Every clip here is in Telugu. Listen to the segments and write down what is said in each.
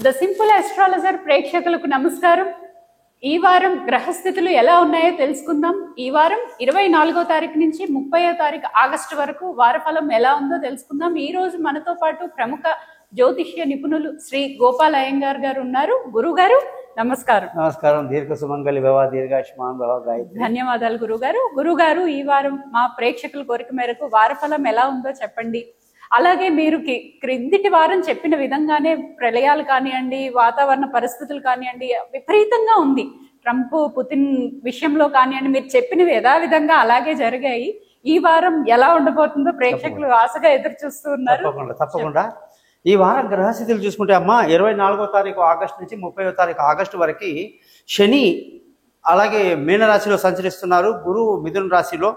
ద సింపుల్ అస్ట్రాలజర్ ప్రేక్షకులకు నమస్కారం. ఈ వారం గ్రహస్థితులు ఎలా ఉన్నాయో తెలుసుకుందాం. ఈ వారం 24వ తారీఖు నుంచి 30వ తారీఖు ఆగస్టు వరకు వారఫలం ఎలా ఉందో తెలుసుకుందాం. ఈ రోజు మనతో పాటు ప్రముఖ జ్యోతిష్య నిపుణులు శ్రీ గోపాల్ అయ్యంగార్ గారు ఉన్నారు. గురుగారు నమస్కారం. నమస్కారం. దీర్ఘ సుమంగళి భవ, దీర్ఘాయుష్మాన్ భవ. గాయత్రి. ధన్యవాదాలు గురుగారు. గురుగారు, ఈ వారం మా ప్రేక్షకుల కోరిక మేరకు వారఫలం ఎలా ఉందో చెప్పండి. అలాగే మీరు క్రిందిటి వారం చెప్పిన విధంగానే ప్రళయాలు కానివ్వండి, వాతావరణ పరిస్థితులు కానివ్వండి విపరీతంగా ఉంది. ట్రంప్ పుతిన్ విషయంలో కానివ్వండి, మీరు చెప్పినవి యథావిధంగా అలాగే జరిగాయి. ఈ వారం ఎలా ఉండబోతుందో ప్రేక్షకులు ఆశగా ఎదురు చూస్తూ ఉన్నారు. తప్పకుండా ఈ వారం గ్రహస్థితులు చూసుకుంటే అమ్మా 24వ తారీఖు ఆగస్టు నుంచి 30వ తారీఖు ఆగస్టు వరకు శని అలాగే మీనరాశిలో సంచరిస్తున్నారు. గురువు మిథున రాశిలో,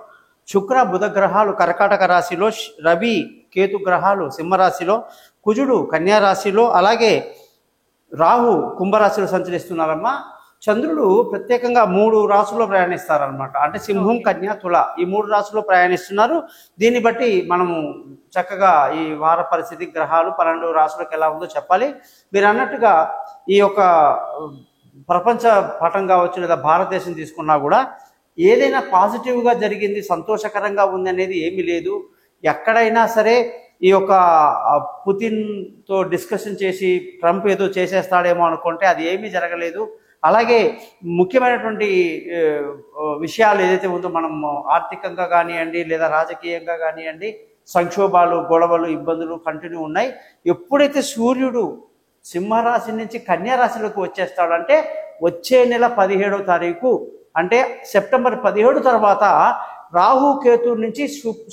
శుక్ర బుధ గ్రహాలు కర్కాటక రాశిలో, రవి కేతు గ్రహాలు సింహరాశిలో, కుజుడు కన్యా రాశిలో, అలాగే రాహు కుంభరాశిలో సంచరిస్తున్నారమ్మా. చంద్రుడు ప్రత్యేకంగా 3 రాశుల్లో ప్రయాణిస్తారనమాట. అంటే సింహం, కన్య, తుల ఈ 3 రాశుల్లో ప్రయాణిస్తున్నారు. దీన్ని బట్టి మనము చక్కగా ఈ వార పరిస్థితి గ్రహాలు 12 రాశులకు ఎలా ఉందో చెప్పాలి. మీరు అన్నట్టుగా ఈ యొక్క ప్రపంచ పటం కావచ్చు లేదా భారతదేశం తీసుకున్నా కూడా ఏదైనా పాజిటివ్గా జరిగింది, సంతోషకరంగా ఉంది అనేది ఏమీ లేదు. ఎక్కడైనా సరే ఈ యొక్క పుతిన్తో డిస్కషన్ చేసి ట్రంప్ ఏదో చేసేస్తాడేమో అనుకుంటే అది ఏమీ జరగలేదు. అలాగే ముఖ్యమైనటువంటి విషయాలు ఏదైతే ఉందో మనం ఆర్థికంగా కానివ్వండి లేదా రాజకీయంగా కానివ్వండి సంక్షోభాలు, గొడవలు, ఇబ్బందులు కంటిన్యూ ఉన్నాయి. ఎప్పుడైతే సూర్యుడు సింహరాశి నుంచి కన్యా రాశిలోకి వచ్చేస్తాడంటే వచ్చే నెల 17వ తారీఖు అంటే సెప్టెంబర్ 17 తర్వాత రాహు కేతు నుంచి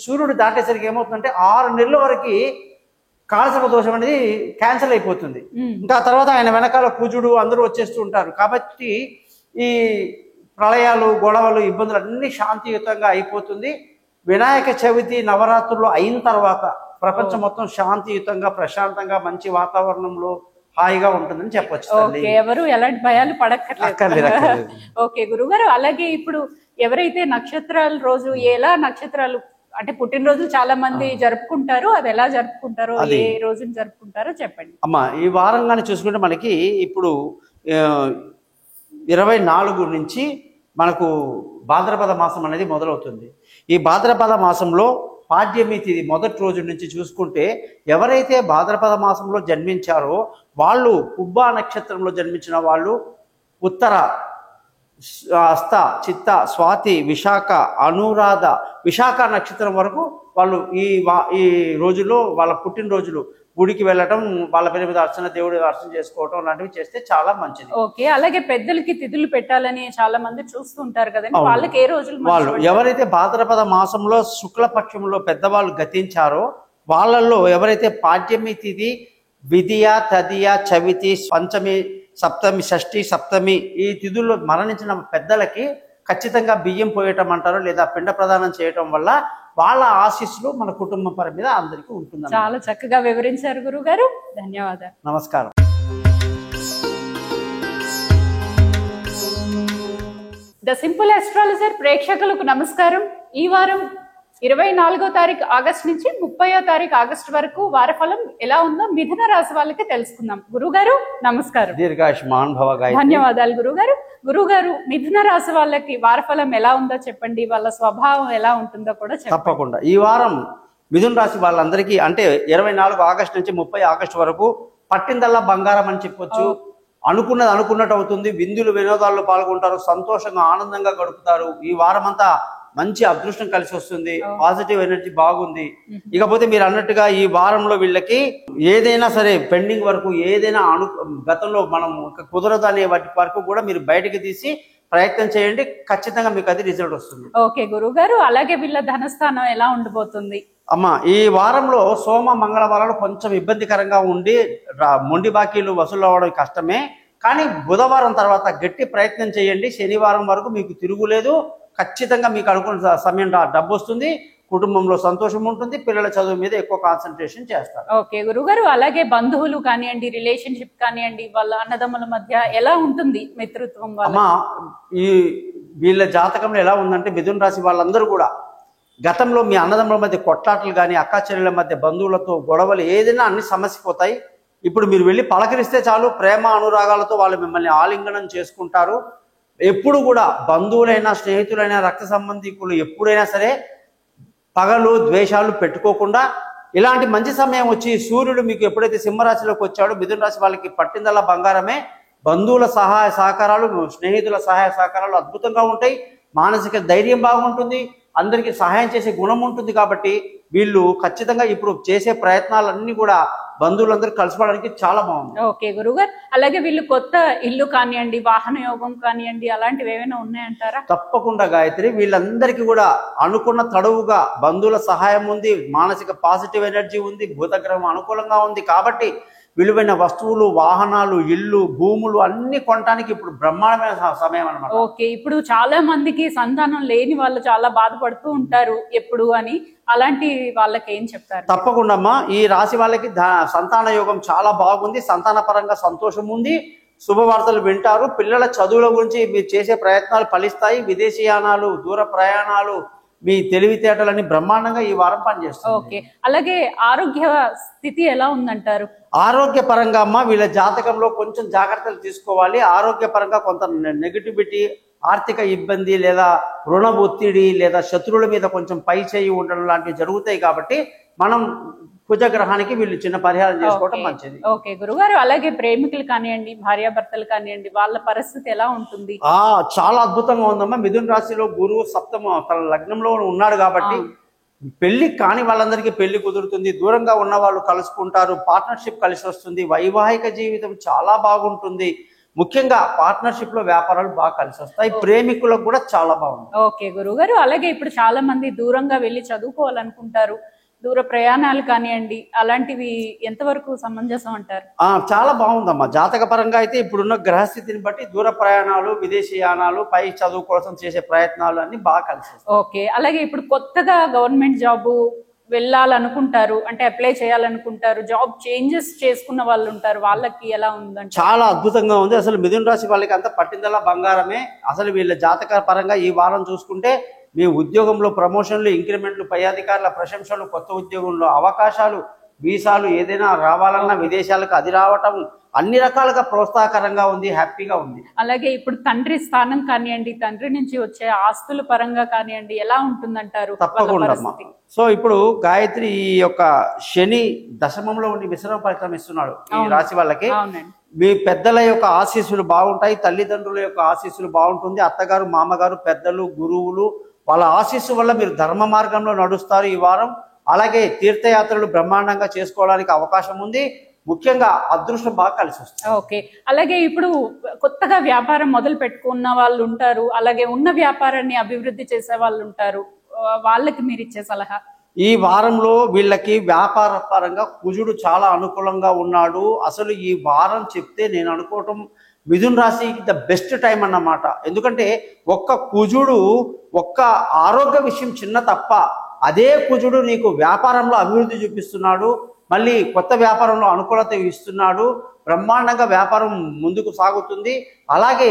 సూర్యుడు దాటేసరికి ఏమవుతుందంటే 6 నెలల వరకు కాలసర్ప దోషం అనేది క్యాన్సిల్ అయిపోతుంది. ఇంకా తర్వాత ఆయన వెనకాల కుజుడు అందరూ వచ్చేస్తూ ఉంటారు. కాబట్టి ఈ ప్రళయాలు, గొడవలు, ఇబ్బందులు అన్నీ శాంతియుతంగా అయిపోతుంది. వినాయక చవితి నవరాత్రులు అయిన తర్వాత ప్రపంచం మొత్తం శాంతియుతంగా, ప్రశాంతంగా, మంచి వాతావరణంలో హాయిగా ఉంటుందని చెప్పొచ్చు. ఎవరు ఎలాంటి భయాలు పడక్కర్లేదు. ఓకే గురుగారు, అలాగే ఇప్పుడు ఎవరైతే నక్షత్రాల రోజు ఎలా నక్షత్రాలు అంటే పుట్టినరోజు చాలా మంది జరుపుకుంటారు, అది ఎలా జరుపుకుంటారో, ఏ రోజున జరుపుకుంటారో చెప్పండి. అమ్మా ఈ వారంగానే చూసుకుంటే మనకి ఇప్పుడు 24 నుంచి మనకు భాద్రపద మాసం అనేది మొదలవుతుంది. ఈ భాద్రపద మాసంలో పాడ్యమి తిథి మొదటి రోజు నుంచి చూసుకుంటే ఎవరైతే భాద్రపద మాసంలో జన్మించారో వాళ్ళు పుబ్బా నక్షత్రంలో జన్మించిన వాళ్ళు ఉత్తర, హస్త, చిత్త, స్వాతి, విశాఖ, అనురాధ, విశాఖ నక్షత్రం వరకు వాళ్ళు ఈ రోజుల్లో వాళ్ళ పుట్టినరోజులు గుడికి వెళ్ళటం, వాళ్ళ పేరు మీద అర్చన, దేవుడి అర్చన చేసుకోవటం లాంటివి చేస్తే చాలా మంచిది. ఓకే, అలాగే పెద్దలకి తిథులు పెట్టాలని చాలా మంది చూస్తూ ఉంటారు కదండి, వాళ్ళకి ఏ రోజులు? వాళ్ళు ఎవరైతే భాద్రపద మాసంలో శుక్లపక్షంలో పెద్దవాళ్ళు గతించారో వాళ్ళల్లో ఎవరైతే పాడ్యమి తిథి, విధియ, తదియ, చవితి, పంచమి, సప్తమి, షష్ఠి, సప్తమి ఈ తిథుల్లో మరణించిన పెద్దలకి ఖచ్చితంగా బియ్యం పోయటం అంటారు లేదా పిండ ప్రదానం చేయటం వల్ల వాళ్ళ ఆశీస్సులు మన కుటుంబం పరి మీద అందరికీ ఉంటుంది. చాలా చక్కగా వివరించారు గురుగారు, ధన్యవాదాలు. నమస్కారం. ద సింపుల్ అస్ట్రాలజర్ ప్రేక్షకులకు నమస్కారం. ఈ వారం 24వ తారీఖు ఆగస్టు నుంచి 30వ తారీఖు ఆగస్టు వరకు వారఫలం ఎలా ఉందో మిథున రాశి వాళ్ళకి తెలుసుకుందాం. గురుగారు నమస్కారం. దీర్ఘాయుష్మాన్ భవ. ధన్యవాదాలు గురుగారు. గురుగారు, మిథున రాశి వాళ్ళకి వారఫలం ఎలా ఉందో చెప్పండి, వాళ్ళ స్వభావం ఎలా ఉంటుందో కూడా చెప్పండి. తప్పకుండా. ఈ వారం మిథున రాశి వాళ్ళందరికీ అంటే 24 ఆగస్టు నుంచి 30 ఆగస్టు వరకు పట్టిందల్లా బంగారం అని చెప్పొచ్చు. అనుకున్నది అనుకున్నట్టు అవుతుంది. విందులు, వినోదాల్లో పాల్గొంటారు, సంతోషంగా, ఆనందంగా గడుపుతారు. ఈ వారం అంతా మంచి అదృష్టం కలిసి వస్తుంది, పాజిటివ్ ఎనర్జీ బాగుంది. ఇకపోతే మీరు అన్నట్టుగా ఈ వారంలో వీళ్ళకి ఏదైనా సరే పెండింగ్ వరకు ఏదైనా గతంలో మనం కుదరదు అనే వాటి వరకు కూడా మీరు బయటకు తీసి ప్రయత్నం చేయండి, ఖచ్చితంగా మీకు అది రిజల్ట్ వస్తుంది. ఓకే గురుగారు, అలాగే వీళ్ళ ధనస్థానం ఎలా ఉండబోతుంది? అమ్మా ఈ వారంలో సోమ, మంగళవారాలు కొంచెం ఇబ్బందికరంగా ఉండి మొండి బాకీలు వసూలు అవ్వడం కష్టమే. కానీ బుధవారం తర్వాత గట్టి ప్రయత్నం చేయండి. శనివారం వరకు మీకు తిరుగులేదు. ఖచ్చితంగా మీకు అనుకున్న సమయం డబ్బు వస్తుంది, కుటుంబంలో సంతోషం ఉంటుంది, పిల్లల చదువు మీద ఎక్కువ కాన్సన్ట్రేషన్ చేస్తారు. ఓకే గురుగారు, అలాగే బంధువులు కానివ్వండి, రిలేషన్షిప్ కానివ్వండి, వాళ్ళ అన్నదమ్ముల మధ్య ఎలా ఉంటుంది మిత్రత్వం? అమ్మా ఈ వీళ్ళ జాతకంలో ఎలా ఉందంటే మిథున రాశి వాళ్ళందరూ కూడా గతంలో మీ అన్నదమ్ముల మధ్య కొట్లాటలు కానీ, అక్కా చెల్లెల మధ్య బంధువులతో గొడవలు ఏదైనా అన్ని సమస్య పోతాయి. ఇప్పుడు మీరు వెళ్ళి పలకరిస్తే చాలు, ప్రేమ అనురాగాలతో వాళ్ళు మిమ్మల్ని ఆలింగనం చేసుకుంటారు. ఎప్పుడు కూడా బంధువులైనా స్నేహితులైనా రక్త సంబంధికులు ఎప్పుడైనా సరే పగలు ద్వేషాలు పెట్టుకోకుండా ఇలాంటి మంచి సమయం వచ్చి సూర్యుడు మీకు ఎప్పుడైతే సింహరాశిలోకి వచ్చాడో మిథున రాశి వాళ్ళకి పట్టిందల్లా బంగారమే. బంధువుల సహాయ సహకారాలు, స్నేహితుల సహాయ సహకారాలు అద్భుతంగా ఉంటాయి. మానసిక ధైర్యం బాగుంటుంది, అందరికీ సహాయం చేసే గుణం ఉంటుంది. కాబట్టి వీళ్ళు ఖచ్చితంగా ఇప్పుడు చేసే ప్రయత్నాలన్నీ కూడా బంధువులందరూ కలుసుకోవడానికి చాలా బాగుంది. ఓకే గురుగారు, అలాగే వీళ్ళు కొత్త ఇల్లు కానివ్వండి, వాహన యోగం కానివ్వండి, అలాంటివి ఏమైనా ఉన్నాయంటారా? తప్పకుండా గాయత్రి, వీళ్ళందరికీ కూడా అనుకున్న తడవుగా బంధువుల సహాయం ఉంది, మానసిక పాజిటివ్ ఎనర్జీ ఉంది, భూతగ్రహం అనుకూలంగా ఉంది. కాబట్టి విలువైన వస్తువులు, వాహనాలు, ఇల్లు, భూములు అన్ని కొనడానికి ఇప్పుడు బ్రహ్మాండమైన సమయం అన్నమాట. ఓకే, ఇప్పుడు చాలా మందికి సంతానం లేని వాళ్ళు చాలా బాధపడుతూ ఉంటారు ఎప్పుడు అని, అలాంటి వాళ్ళకి ఏం చెప్తారు? తప్పకుండా అమ్మా, ఈ రాశి వాళ్ళకి సంతాన యోగం చాలా బాగుంది. సంతాన పరంగా సంతోషం ఉంది, శుభవార్తలు వింటారు. పిల్లల చదువుల గురించి మీరు చేసే ప్రయత్నాలు ఫలిస్తాయి. విదేశీయానాలు, దూర ప్రయాణాలు, మీ తెలివితేటలని బ్రహ్మాండంగా ఈ వారం పనిచేస్తుంది. ఓకే, అలాగే ఆరోగ్య స్థితి ఎలా ఉందంటారు? ఆరోగ్య పరంగా అమ్మ వీళ్ళ జాతకంలో కొంచెం జాగ్రత్తలు తీసుకోవాలి. ఆరోగ్య పరంగా కొంత నెగటివిటీ, ఆర్థిక ఇబ్బంది లేదా రుణ ఒత్తిడి లేదా శత్రువుల మీద కొంచెం పై చేయి ఉండడం లాంటివి జరుగుతాయి. కాబట్టి మనం కుజగ్రహానికి వీళ్ళు చిన్న పరిహారం చేసుకోవడం మంచిది. ఓకే గురుగారు, అలాగే ప్రేమికులు కానివ్వండి, భార్యాభర్తలు కానివ్వండి, వాళ్ళ పరిస్థితి ఎలా ఉంటుంది? చాలా అద్భుతంగా ఉందమ్మా. మిథున రాశిలో గురువు సప్తమ తన లగ్నంలో ఉన్నాడు కాబట్టి పెళ్లి కాని వాళ్ళందరికీ పెళ్లి కుదురుతుంది. దూరంగా ఉన్న వాళ్ళు కలుసుకుంటారు, పార్ట్నర్షిప్ కలిసి వస్తుంది, వైవాహిక జీవితం చాలా బాగుంటుంది. ముఖ్యంగా పార్ట్నర్షిప్ లో వ్యాపారాలు బాగా కలిసి వస్తాయి. ప్రేమికులకు కూడా చాలా బాగుంది. ఓకే గురుగారు, అలాగే ఇప్పుడు చాలా మంది దూరంగా వెళ్ళి చదువుకోవాలనుకుంటారు, దూర ప్రయాణాలు కానివ్వండి, అలాంటివి ఎంతవరకు సమంజసం అంటారు? చాలా బాగుందమ్మా. జాతక పరంగా అయితే ఇప్పుడున్న గ్రహస్థితిని బట్టి దూర ప్రయాణాలు, విదేశీయానాలు, పై చదువు కోసం చేసే ప్రయత్నాలు అన్ని బాగా కలిసి. ఓకే, అలాగే ఇప్పుడు కొత్తగా గవర్నమెంట్ జాబు వెళ్ళాలనుకుంటారు, అంటే అప్లై చేయాలనుకుంటారు, జాబ్ చేంజెస్ చేసుకున్న వాళ్ళు ఉంటారు, వాళ్ళకి ఎలా ఉందంటే? చాలా అద్భుతంగా ఉంది. అసలు మిథున రాశి వాళ్ళకి అంతా పట్టిందల్లా బంగారమే. అసలు వీళ్ళ జాతక పరంగా ఈ వారం చూసుకుంటే మీ ఉద్యోగంలో ప్రమోషన్లు, ఇంక్రిమెంట్లు, పై అధికారుల ప్రశంసలు, కొత్త ఉద్యోగంలో అవకాశాలు, వీసాలు ఏదైనా రావాలన్నా విదేశాలకు అది రావటం అన్ని రకాలుగా ప్రోత్సాహకరంగా ఉంది, హ్యాపీగా ఉంది. అలాగే ఇప్పుడు తండ్రి స్థానం కానివ్వండి, తండ్రి నుంచి వచ్చే ఆస్తుల పరంగా కానివ్వండి, ఎలా ఉంటుందంటారు? తప్పకుండా. సో ఇప్పుడు గాయత్రి ఈ యొక్క శని దశమంలో ఉండి విశ్రమ పరిక్రమిస్తున్నాడు ఈ రాశి వాళ్ళకి. మీ పెద్దల యొక్క ఆశీస్సులు బాగుంటాయి, తల్లిదండ్రుల యొక్క ఆశీస్సులు బాగుంటుంది, అత్తగారు, మామగారు, పెద్దలు, గురువులు వాళ్ళ ఆశీస్సు వల్ల మీరు ధర్మ మార్గంలో నడుస్తారు ఈ వారం. అలాగే తీర్థయాత్రలు బ్రహ్మాండంగా చేసుకోవడానికి అవకాశం ఉంది. ముఖ్యంగా అదృష్టం బాగా కలిసి వస్తుంది. ఓకే, అలాగే ఇప్పుడు కొత్తగా వ్యాపారం మొదలు పెట్టుకున్న వాళ్ళు ఉంటారు, అలాగే ఉన్న వ్యాపారాన్ని అభివృద్ధి చేసే వాళ్ళు ఉంటారు, వాళ్ళకి మీరు ఇచ్చే సలహా? ఈ వారంలో వీళ్ళకి వ్యాపార పరంగా కుజుడు చాలా అనుకూలంగా ఉన్నాడు. అసలు ఈ వారం చెప్తే నేను అనుకోవటం మిథున రాశికి ద బెస్ట్ టైం అన్నమాట. ఎందుకంటే ఒక్క కుజుడు ఒక్క ఆరోగ్య విషయం చిన్న తప్ప, అదే కుజుడు నీకు వ్యాపారంలో అభివృద్ధి చూపిస్తున్నాడు, మళ్ళీ కొత్త వ్యాపారంలో అనుకూలత ఇస్తున్నాడు. బ్రహ్మాండంగా వ్యాపారం ముందుకు సాగుతుంది. అలాగే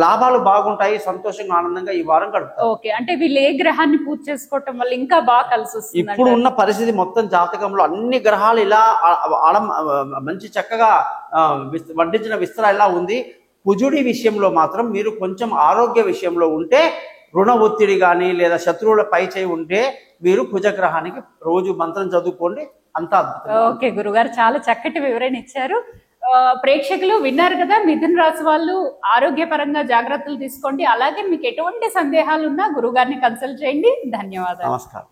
లాభాలు బాగుంటాయి, సంతోషంగా ఆనందంగా ఈ వారం గడుపుతారు. ఓకే, అంటే వీళ్ళు ఏ గ్రహాన్ని పూజ చేసుకోవటం వల్ల ఇంకా బాగా కలిసి వస్తుంది? ఇప్పుడు ఉన్న పరిస్థితి మొత్తం జాతకంలో అన్ని గ్రహాలు ఇలా మంచి చక్కగా వడ్డించిన విస్తర ఇలా ఉంది. కుజుడి విషయంలో మాత్రం మీరు కొంచెం ఆరోగ్య విషయంలో ఉంటే, రుణ ఒత్తిడి కానీ లేదా శత్రువుల పై చేయి ఉంటే మీరు కుజగ్రహానికి రోజు మంత్రం చదువుకోండి, అంతా అద్భుతం. ఓకే గురుగారు, చాలా చక్కటి వివరణ ఇచ్చారు. ప్రేక్షకులు విన్నారు కదా, మిథున రాశి వాళ్ళు ఆరోగ్యపరంగా జాగ్రత్తలు తీసుకోండి. అలాగే మీకు ఎటువంటి సందేహాలు ఉన్నా గురుగారిని కన్సల్ట్ చేయండి. ధన్యవాదాలు. నమస్కారం.